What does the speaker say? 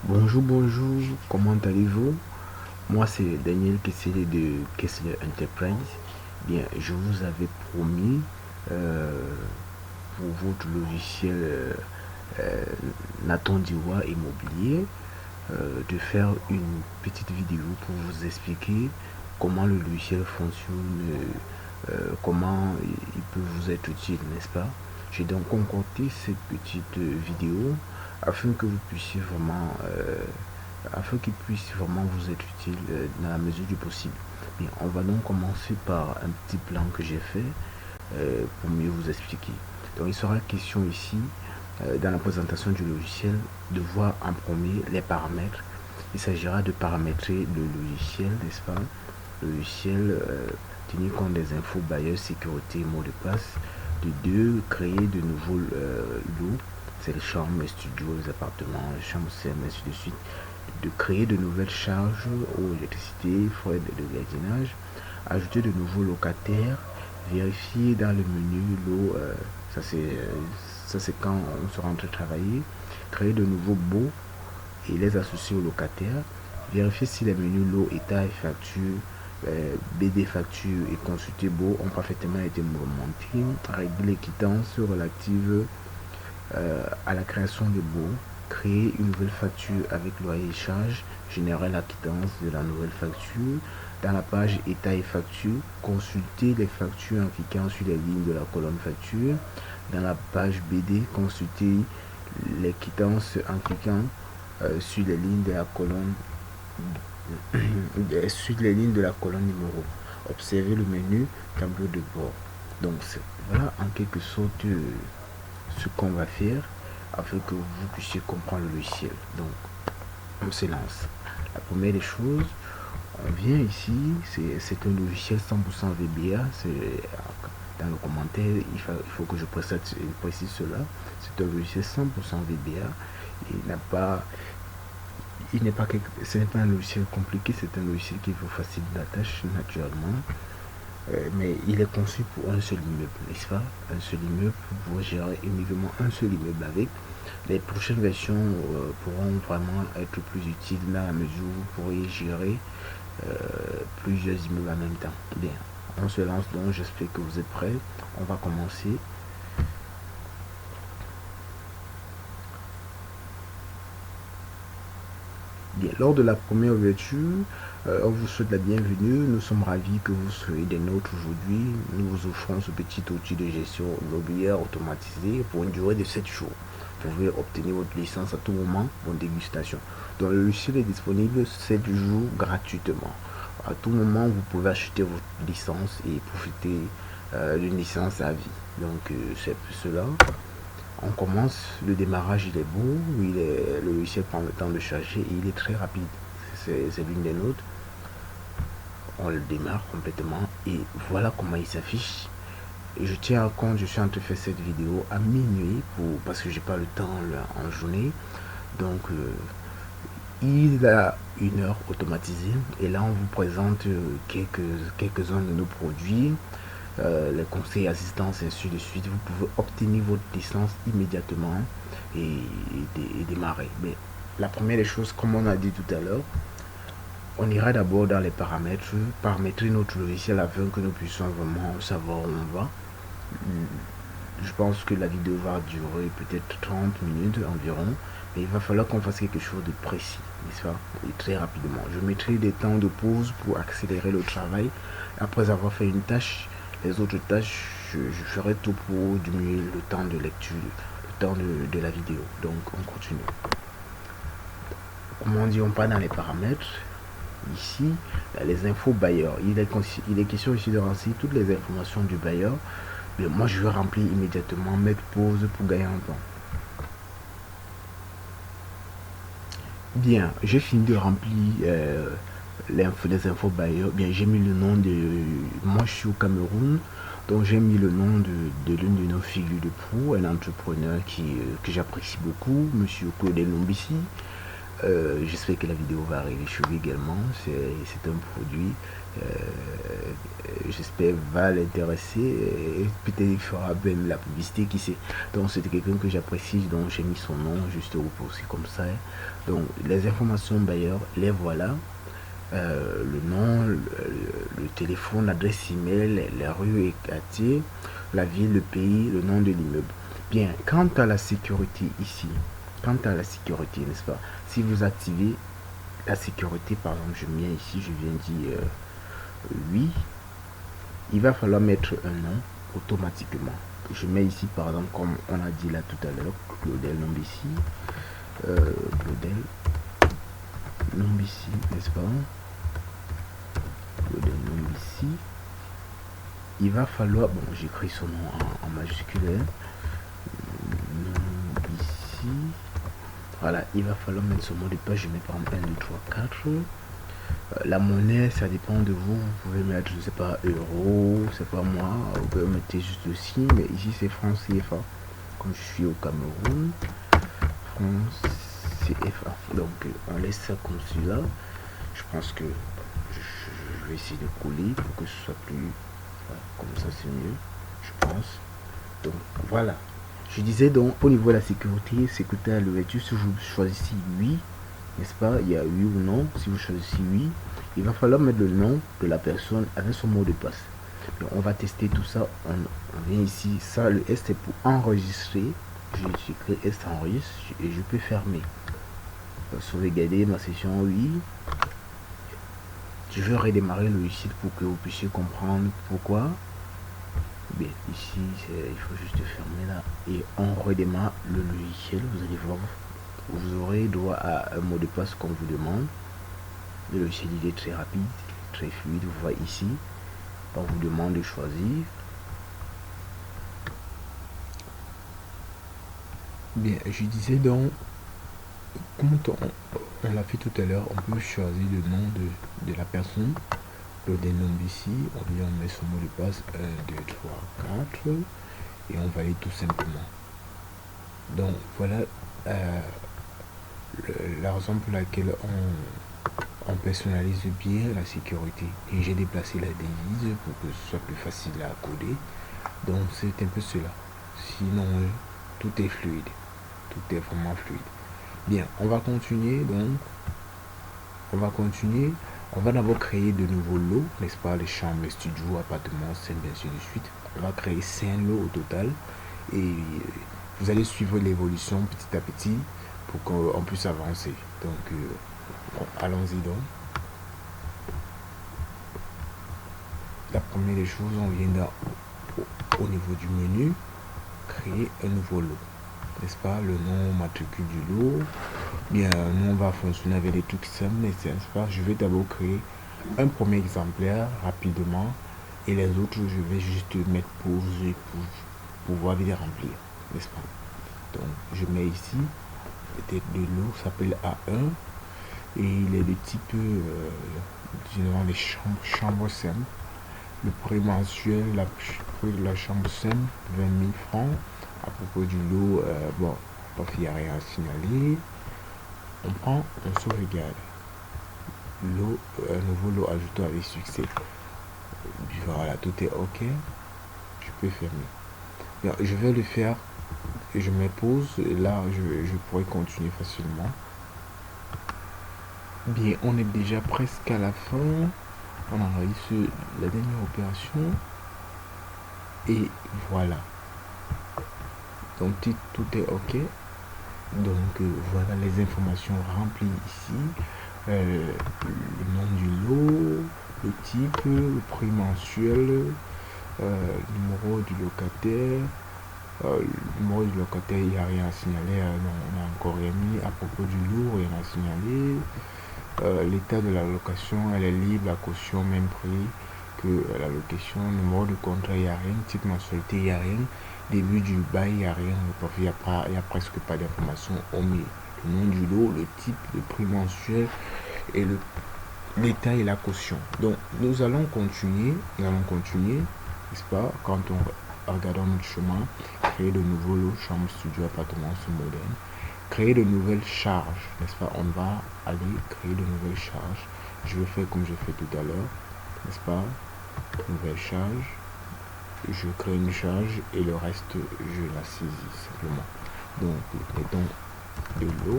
Bonjour, bonjour, comment allez-vous? Moi, c'est Daniel Kessler de Kessler Enterprise. Bien, je vous avais promis euh, pour votre logiciel euh, Nathan Diwa Immobilier de faire une petite vidéo pour vous expliquer comment le logiciel fonctionne, comment il peut vous être utile, n'est-ce pas? J'ai donc concocté cette petite vidéo afin que vous puissiez vraiment, afin qu'il puisse vraiment vous être utile dans la mesure du possible. Bien, on va donc commencer par un petit plan que j'ai fait pour mieux vous expliquer. Donc, il sera question ici, dans la présentation du logiciel, de voir en premier les paramètres. Il s'agira de paramétrer le logiciel, n'est-ce pas? Le logiciel, tenir compte des infos bailleurs, sécurité, mot de passe. De deux, créer de nouveaux lots, c'est les chambres, les studios, les appartements, les chambres CM, ainsi de suite. De créer de nouvelles charges aux électricité, frais de gardiennage, ajouter de nouveaux locataires, vérifier dans le menu l'eau, ça c'est quand on sera en train de travailler, créer de nouveaux baux et les associer aux locataires, vérifier si les menus l'eau, état et facture, BD facture et consulter beau ont parfaitement été montés, régler les quittances relatives à la création de baux, créer une nouvelle facture avec loyer et charges, générer la quittance de la nouvelle facture. Dans la page état et facture, consulter les factures en cliquant sur les lignes de la colonne facture. Dans la page BD, consulter les quittances en cliquant sur les lignes de la colonne sur les lignes de la colonne numéro. Observez le menu tableau de bord. Donc voilà en quelque sorte ce qu'on va faire afin que vous puissiez comprendre le logiciel. Donc on se lance. La première des choses, on vient ici, c'est un logiciel 100% VBA. Dans le commentaire, il faut que je précise cela. C'est un logiciel 100% VBA. Il n'a pas ce n'est pas un logiciel compliqué, c'est un logiciel qui vous facilite la tâche naturellement. Mais il est conçu pour un seul immeuble, n'est-ce pas? Un seul immeuble pour pouvoir gérer uniquement un seul immeuble avec. Les prochaines versions pourront vraiment être plus utiles dans la mesure où vous pourriez gérer plusieurs immeubles en même temps. Bien, on se lance donc, j'espère que vous êtes prêts. On va commencer. Bien, lors de la première ouverture, on vous souhaite la bienvenue. Nous sommes ravis que vous soyez des nôtres aujourd'hui. Nous vous offrons ce petit outil de gestion immobilière automatisé pour une durée de 7 jours. Vous pouvez obtenir votre licence à tout moment en dégustation. Donc, le logiciel est disponible 7 jours gratuitement. À tout moment, vous pouvez acheter votre licence et profiter d'une licence à vie. Donc, c'est cela. On commence, le démarrage il est beau, le logiciel prend le temps de charger et il est très rapide. C'est l'une des nôtres. On le démarre complètement et voilà comment il s'affiche. Et je tiens à compte, je suis en train de faire cette vidéo à minuit parce que j'ai pas le temps là, en journée. Donc il a une heure automatisée et là on vous présente quelques-uns de nos produits. Les conseils, assistance et ainsi de suite. Vous pouvez obtenir votre licence immédiatement et démarrer. Mais la première des choses, comme on a dit tout à l'heure, on ira d'abord dans les paramètres, paramétrer notre logiciel afin que nous puissions vraiment savoir où on va. Je pense que la vidéo va durer peut-être 30 minutes environ, mais il va falloir qu'on fasse quelque chose de précis, n'est-ce pas? Et très rapidement. Je mettrai des temps de pause pour accélérer le travail. Après avoir fait une tâche, les autres tâches, je ferai tout pour diminuer le temps de lecture, le temps de la vidéo. Donc, on continue. Comme on dit, on part dans les paramètres. Ici, les infos bailleurs. Il est question ici de renseigner toutes les informations du bailleur. Mais moi, je vais remplir immédiatement, mettre pause pour gagner un temps. Bien, j'ai fini de remplir les infos bailleurs. Bien, j'ai mis le nom de... Moi, je suis au Cameroun. Donc j'ai mis le nom de l'une de nos figures de proue, un entrepreneur que j'apprécie beaucoup, Monsieur Claude Lombissi. j'espère que la vidéo va arriver chez lui également. C'est un produit, j'espère, va l'intéresser et peut-être il fera même la publicité, qui sait. Donc c'était quelqu'un que j'apprécie, donc j'ai mis son nom juste au aussi comme ça. Donc les informations d'ailleurs, les voilà. Le nom, le téléphone, l'adresse email, la rue et quartier, la ville, le pays, le nom de l'immeuble. Bien, quant à la sécurité ici, quant à la sécurité, n'est-ce pas? Si vous activez la sécurité, par exemple, je viens ici, je viens dire oui, il va falloir mettre un nom automatiquement. Je mets ici, par exemple, comme on a dit là tout à l'heure, Claudel Nombici, Claudel Nombici, n'est-ce pas? Claudel Nombici. Il va falloir, bon, j'écris son nom en majuscule, Nombici. Voilà, il va falloir mettre ce mot de passe. Je mets par exemple 1, 2, 3, 4. La monnaie, ça dépend de vous. Vous pouvez mettre, je sais pas, euro, c'est pas moi. Vous pouvez mettre juste le signe, mais ici c'est franc CFA. Comme je suis au Cameroun, franc CFA. Donc on laisse ça comme celui-là. Je pense que je vais essayer de coller pour que ce soit plus. Voilà, comme ça c'est mieux, je pense. Donc voilà. Je disais donc au niveau de la sécurité, sécurité à l'ouverture, si vous choisissez oui, n'est-ce pas, il y a oui ou non. Si vous choisissez oui, il va falloir mettre le nom de la personne avec son mot de passe. Donc, on va tester tout ça. On vient ici, ça le S c'est pour enregistrer. J'écris S enregistre et je peux fermer. Sauvegarder ma session oui. Je vais redémarrer le logiciel pour que vous puissiez comprendre pourquoi. Bien, ici il faut juste fermer là et on redémarre le logiciel. Vous allez voir, vous aurez droit à un mot de passe qu'on vous demande. Le logiciel il est très rapide, très fluide. Vous voyez ici, on vous demande de choisir. Bien, je disais donc, comme on l'a fait tout à l'heure, on peut choisir le nom de la personne. Le dénomme ici, on vient met son mot de passe 1, 2, 3, 4 et on valide tout simplement. Donc voilà la raison pour laquelle on personnalise bien la sécurité. Et j'ai déplacé la devise pour que ce soit plus facile à coder. Donc c'est un peu cela. Sinon tout est fluide. Tout est vraiment fluide. Bien, on va continuer donc. On va continuer. On va d'abord créer de nouveaux lots, n'est-ce pas, les chambres, les studios, appartements, scènes, ainsi de suite. On va créer 5 lots au total et vous allez suivre l'évolution petit à petit pour qu'on puisse avancer. Donc, allons-y donc. La première des choses, on vient au niveau du menu, créer un nouveau lot, n'est-ce pas, le nom, matricule du lot. Bien, nous on va fonctionner avec des trucs simples, n'est-ce pas. Je vais d'abord créer un premier exemplaire rapidement et les autres je vais juste mettre pause pour pouvoir les remplir, n'est-ce pas. Donc je mets ici peut-être le lot s'appelle A1 et il est de type généralement les chambres simples. Le prix mensuel, prix de la chambre simple 20 000 francs. À propos du lot, bon, il n'y a rien à signaler. On prend, on sauvegarde. Lot, un nouveau lot ajouté avec succès. Voilà, tout est ok. Je peux fermer. Bien, je vais le faire. Je me pose. Et là, je pourrais continuer facilement. Bien, on est déjà presque à la fin. On arrive sur la dernière opération. Et voilà. Donc, tout est ok. Donc voilà les informations remplies ici, le nom du lot, le type, le prix mensuel, le numéro du locataire. Le numéro du locataire, il n'y a rien à signaler, on a encore rien mis. À propos du lot, rien à signaler. L'état de la location, elle est libre, la caution même prix que la location. Numéro de contrat, il n'y a rien. Type mensualité, il n'y a rien. Début du bail, il n'y a rien, il n'y a presque pas d'informations omis. Le nom du lot, le type, le prix mensuel et l'état et la caution. Donc nous allons continuer, n'est-ce pas, quand on regarde notre chemin, créer de nouveaux lots, chambre, studio, appartement, c'est moderne. créer de nouvelles charges, n'est-ce pas? On va aller créer de nouvelles charges. Je vais faire comme j'ai fait tout à l'heure, n'est-ce pas? Nouvelle charge, je crée une charge et le reste, je la saisis simplement. Donc, mettons de l'eau.